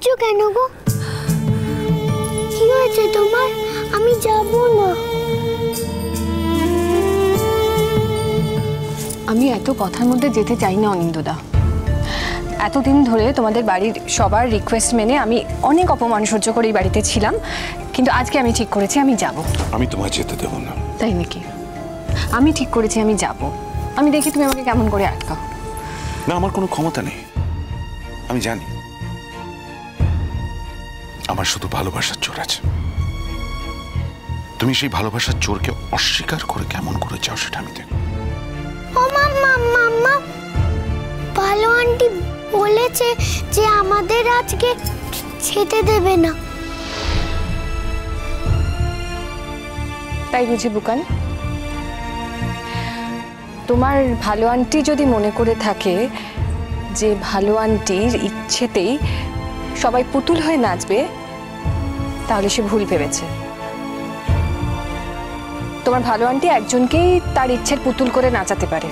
কাঁদছো কেন গো? কি হয়েছে তোমার? আমি যাব না। আমি এত কথার মধ্যে যেতে চাই না অনিন্দদা। এতদিন ধরে তোমাদের বাড়ির সবার রিকোয়েস্ট মেনে আমি অনেক অপমান সহ্য করে এই বাড়িতে ছিলাম, কিন্তু আজকে আমি ঠিক করেছি আমি যাব। আমি তোমায় যেতে দেব না। তাই নাকি? আমি ঠিক করেছি আমি যাব। আমি দেখি তুমি আমাকে কেমন করে আটকাও। না, আমার কোনো ক্ষমতা নেই। আমি জানি আমার শুধু ভালোবাসার জোর আছে। তুমি সেই ভালোবাসার জোরকে অস্বীকার করে কেমন করে চাও সেটা আমি দেখব। ও মাম্মা, মাম্মা, ভালো আন্টি বলেছে যে আমাদের আজকে যেতে দেবে না। তাই বুঝি বুকান? তোমার ভালো আন্টি যদি মনে করে থাকে যে ভালো আন্টির ইচ্ছেতেই সবাই পুতুল হয়ে নাচবে, তাহলে সে ভুল ভেবেছে। তোমার ভালো আন্টি একজনকেই তার ইচ্ছের পুতুল করে নাচাতে পারে,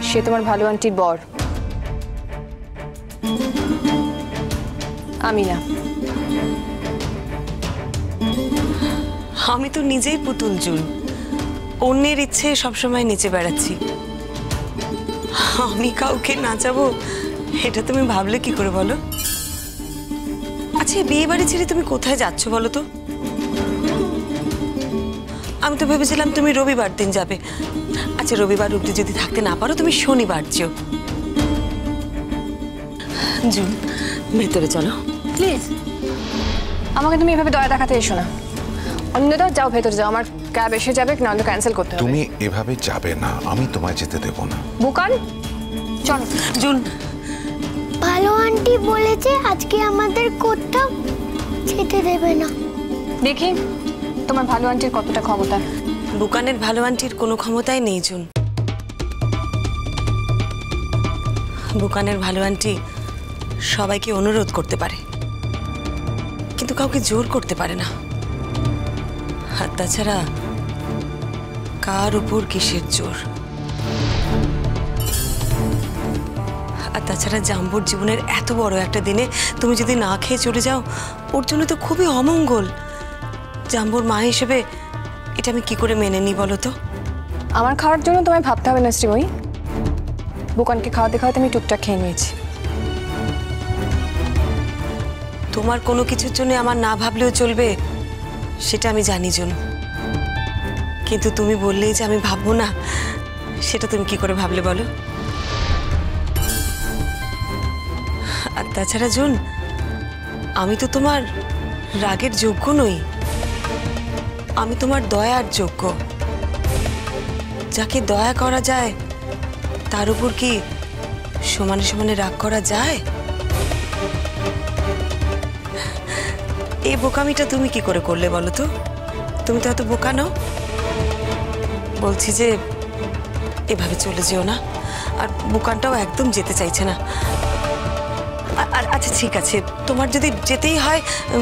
সে তোমার ভালো আন্টির বর, আমি না। আমি তো নিজেই পুতুল জুন, অন্যের ইচ্ছে সবসময় নেচে বেড়াচ্ছি। আমি কাউকে নাচাবো এটা তুমি ভাবলে কি করে বলো? আচ্ছা, বিয়ে বাড়ি ছেড়ে তুমি কোথায় যাচ্ছ বলো তো? আমি তো ভেবেছিলাম তুমি রবিবার দিন যাবে। আচ্ছা, রবিবার অবধি যদি থাকতে না পারো তুমি শনিবার যেও। জুন, ভেতরে চলো প্লিজ। আমাকে তুমি এভাবে দয়া দেখাতে এসো না। অন্যরা যাও, ভেতরে যাও। আমার ক্যাব এসে যাবে, নাহলে ক্যান্সেল করতে হবে। তুমি এভাবে যাবে না, আমি তোমায় যেতে দেব না। বুকান চলো। জুন, ভালো আন্টি বলেছে আজকে আমাদের কোথাও যেতে দেবে না। দেখি তোমার ভালো আন্টির কতটা ক্ষমতা। বুকানের ভালো আন্টির কোনো ক্ষমতাই নেই জুন। বুকানের ভালো আন্টি সবাইকে অনুরোধ করতে পারে, কিন্তু কাউকে জোর করতে পারে না। আর তাছাড়া কার উপর কিসের জোর? আর তাছাড়া জাম্বুর জীবনের এত বড় একটা দিনে তুমি যদি না খেয়ে চলে যাও, ওর জন্য তো খুবই অমঙ্গল। জাম্বুর মা হিসেবে এটা আমি কি করে মেনে নিই বলো তো? আমার খাওয়ার জন্য তোমায় ভাবতে হবে না শ্রীময়ী। বুকানকে খাওয়াতে খাওয়াতে আমি টুকটাক খেয়ে নিয়েছি। তোমার কোনো কিছুর জন্য আমার না ভাবলেও চলবে সেটা আমি জানি জুন, কিন্তু তুমি বললেই যে আমি ভাববো না, সেটা তুমি কি করে ভাবলে বলো? আর তাছাড়া জুন, আমি তো তোমার রাগের যোগ্য নই, আমি তোমার দয়ার যোগ্য। যাকে দয়া করা যায় তার উপর কি সমানে সমানে রাগ করা যায়? এই বোকামিটা তুমি কি করে করলে বলো তো? তুমি তো এত বোকা নও। বলছি যে এভাবে চলে যেও না। আর বুকানটাও একদম যেতে চাইছে না। আর আচ্ছা ঠিক আছে, তোমার যদি যেতেই হয়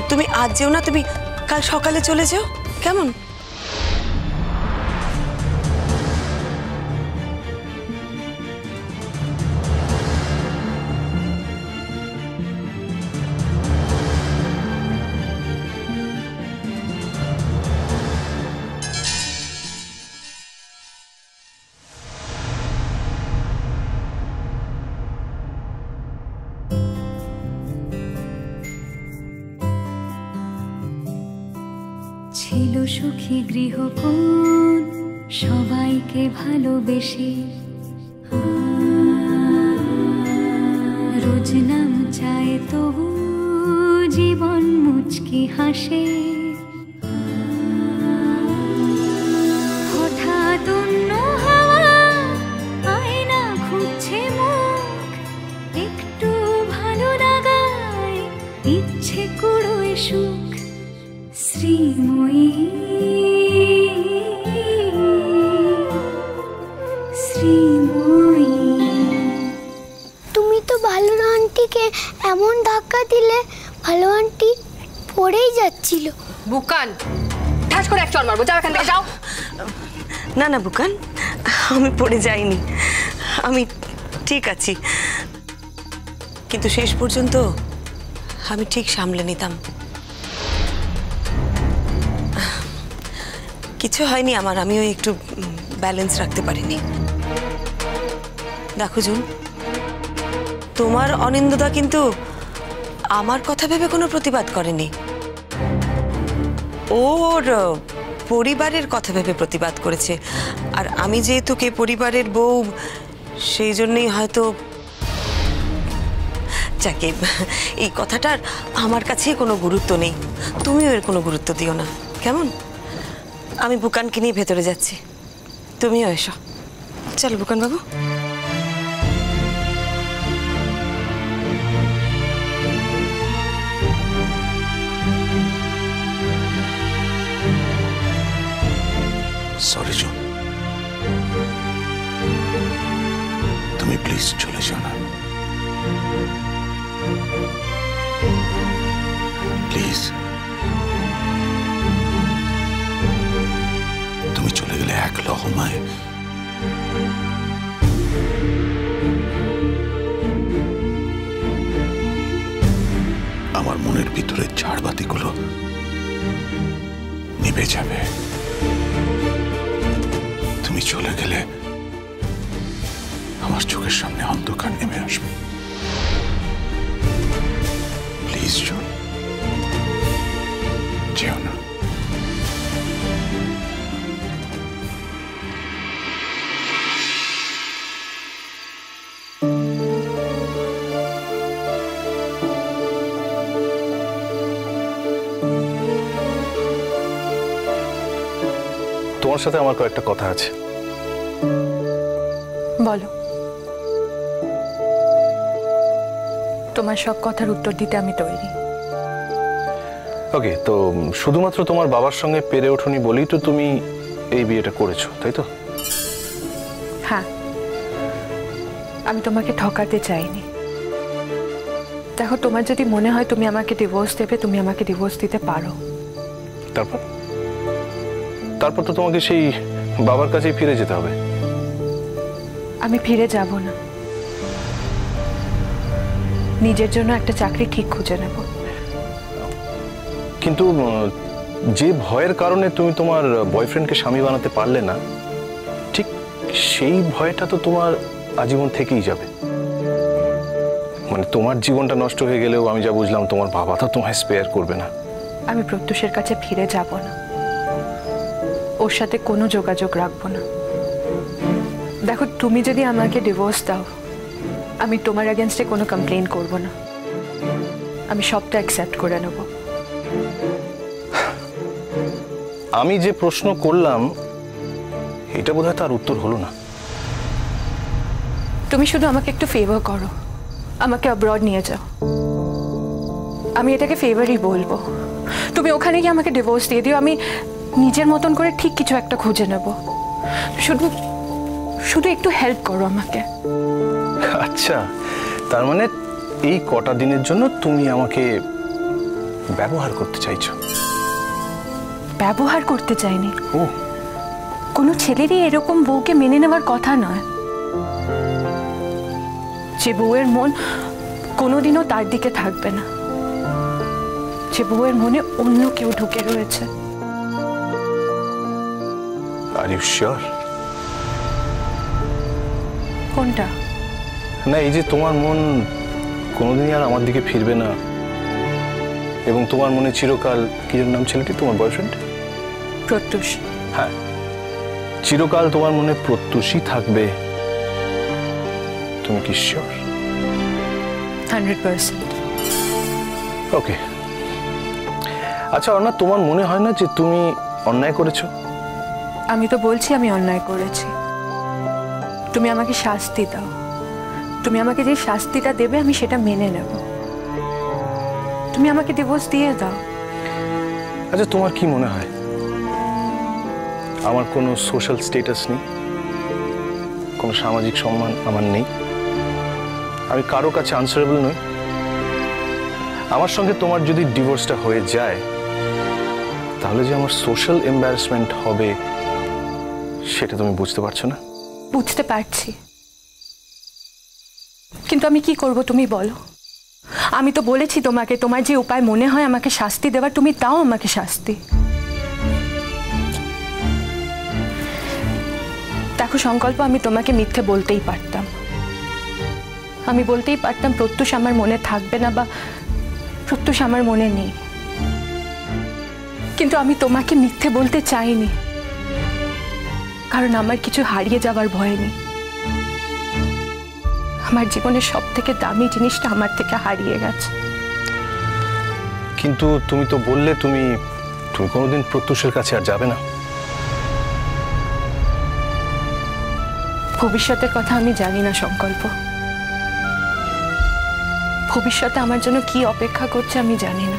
তুমি আজ যেও না, তুমি কাল সকালে চলে যেও, কেমন? ছিল সুখী গৃহকোণ, সবাইকে ভালোবেসে রোজ নাম চায় তবু জীবন মুচকি হাসে। হঠাৎ অন্য হাওয়া আয়না খুঁজছে মুখ, একটু ভালো লাগায় ইচ্ছে কুড়োয় সুখ। শ্রীময়ী, শ্রীময়ী, তুমি তো ভালো আন্টিকে এমন ধাক্কা দিলে, ভালো আন্টি পড়েই যাচ্ছিল। বুকান, ঠাস করে এক চড় মারবো। যাও এখান থেকে, যাও। না না বুকান, আমি পড়ে যাইনি, আমি ঠিক আছি। কিন্তু শেষ পর্যন্ত আমি ঠিক সামলে নিতাম। কিছু হয়নি আমার, আমিও একটু ব্যালেন্স রাখতে পারিনি। দেখো জুন, তোমার অনিন্দদা কিন্তু আমার কথা ভেবে কোনো প্রতিবাদ করেনি, ওর পরিবারের কথা ভেবে প্রতিবাদ করেছে। আর আমি যেহেতু কে পরিবারের বউ, সেই জন্যই হয়তো যাকে এই কথাটার আমার কাছে কোনো গুরুত্ব নেই, তুমিও এর কোনো গুরুত্ব দিও না, কেমন? আমি বুকানকে নিয়ে ভেতরে যাচ্ছি, তুমিও এসো। চলো বুকান বাবু। সরি জুন, তুমি প্লিজ চলে যাও না, প্লিজ। তুমি চলে গেলে এক লহমায় আমার মনের ভিতরে ঝাড়বাতিগুলো নিভে যাবে। তুমি চলে গেলে আমার চোখের সামনে অন্ধকার নেমে আসবে। প্লিজ জুন, যেও না। তোমার সাথে আমার কয়েকটা কথা আছে। বলো। তোমার সব কথার উত্তর দিতে আমি তৈরি। ওকে, তো শুধুমাত্র তোমার বাবার সঙ্গে পেরে ওঠোনি বলেই তো তুমি এই বিয়েটা করেছো, তাই তো? হ্যাঁ, আমি তোমাকে ঠকাতে চাইনি। দেখো, তোমার যদি মনে হয় তুমি আমাকে ডিভোর্স দেবে, তুমি আমাকে ডিভোর্স দিতে পারো। তারপর তারপর তো তোমাকে সেই বাবার কাছেই ফিরে যেতে হবে। আমি ফিরে যাব না, নিজের জন্য একটা চাকরি ঠিক খুঁজে নেব। কিন্তু যে ভয়ের কারণে তুমি তোমার বয়ফ্রেন্ডকে স্বামী বানাতে পারলে না, ঠিক সেই ভয়টা তো তোমার আজীবন থেকেই যাবে। মানে তোমার জীবনটা নষ্ট হয়ে গেলেও আমি যা বুঝলাম তোমার বাবা তো তোমায় স্পেয়ার করবে না। আমি প্রত্যুষের কাছে ফিরে যাব না, ওর সাথে কোনো যোগাযোগ রাখবো না। দেখো, তুমি যদি আমাকে ডিভোর্স দাও, আমি তোমার এগেনস্টে কোনো কমপ্লেন করব না, আমি সবটা অ্যাকসেপ্ট করে নেব। আমি যে প্রশ্ন করলাম এটা বোধহয় তার উত্তর হলো না। তুমি শুধু আমাকে একটু ফেভার করো, আমাকে অ্যাব্রড নিয়ে যাও, আমি এটাকে ফেভারই বলবো। তুমি ওখানে গিয়ে আমাকে ডিভোর্স দিয়ে দিও, আমি নিজের মতন করে ঠিক কিছু একটা খুঁজে নেব। শুধু শুধু একটু হেল্প করো আমাকে। আচ্ছা, তার মানে এই কটা দিনের জন্য তুমি আমাকে ব্যবহার করতে চাইছো? ব্যবহার করতে চাইনি, ও, কোনো ছেলেরই এরকম বউকে মেনে নেওয়ার কথা নয়। যে বউয়ের মন কোনোদিনও তার দিকে থাকবে না, যে বউয়ের মনে অন্য কেউ ঢুকে রয়েছে। Are you sure? কোনটা? না, এই যে তোমার মন কোনোদিনই আর আমার দিকে ফিরবে না, এবং তোমার মনে চিরকাল, কি নাম ছেলেটি তোমার বয়ফ্রেন্ড? প্রত্যুষ। হ্যাঁ, চিরকাল তোমার মনে প্রত্যুষই থাকবে, তুমি কি শিওর? 100%। ওকে। আচ্ছা অর্ণা, তোমার মনে হয় না যে তুমি অন্যায় করেছো? আমি তো বলছি আমি অন্যায় করেছি। তুমি আমাকে শাস্তি দাও, তুমি আমাকে যে শাস্তিটা দেবে আমি সেটা মেনে নেব। তুমি আমাকে ডিভোর্স দিয়ে দাও। আচ্ছা, তোমার কি মনে হয় আমার কোনো সোশ্যাল স্ট্যাটাস নেই, কোনো সামাজিক সম্মান আমার নেই, আমি কারো কাছে আনসারেবল নই? আমার সঙ্গে তোমার যদি ডিভোর্সটা হয়ে যায় তাহলে যে আমার সোশ্যাল এম্বারাসমেন্ট হবে সেটা তুমি বুঝতে পারছো না? বুঝতে পারছি, কিন্তু আমি কি করব তুমি বলো? আমি তো বলেছি তোমাকে, তোমার যে উপায় মনে হয় আমাকে শাস্তি দেওয়ার, তুমি দাও আমাকে শাস্তি। দেখো সংকল্প, আমি তোমাকে মিথ্যে বলতেই পারতাম, আমি বলতেই পারতাম প্রত্যুষ আমার মনে থাকবে না বা প্রত্যুষ আমার মনে নেই, কিন্তু আমি তোমাকে মিথ্যে বলতে চাইনি, কারণ আমার কিছু হারিয়ে যাওয়ার ভয় নেই। আমার জীবনের সব থেকে দামি জিনিসটা আমার থেকে হারিয়ে গেছে। কিন্তু তুমি তো বললে তুমি কোনোদিন প্রত্যুষের কাছে আর যাবে না। ভবিষ্যতের কথা আমি জানি না সংকল্প, ভবিষ্যতে আমার জন্য কি অপেক্ষা করছে আমি জানি না।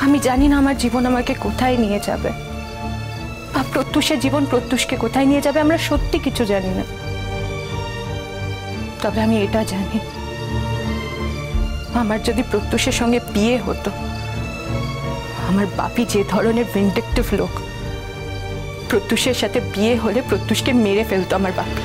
আমি জানি না আমার জীবন আমাকে কোথায় নিয়ে যাবে, বা প্রত্যুষের জীবন প্রত্যুষকে কোথায় নিয়ে যাবে, আমরা সত্যি কিছু জানি না। তবে আমি এটা জানি, আমার যদি প্রত্যুষের সঙ্গে বিয়ে হতো, আমার বাপি যে ধরনের ভিন্ডিকটিভ লোক, প্রত্যুষের সাথে বিয়ে হলে প্রত্যুষকে মেরে ফেলতো আমার বাপি।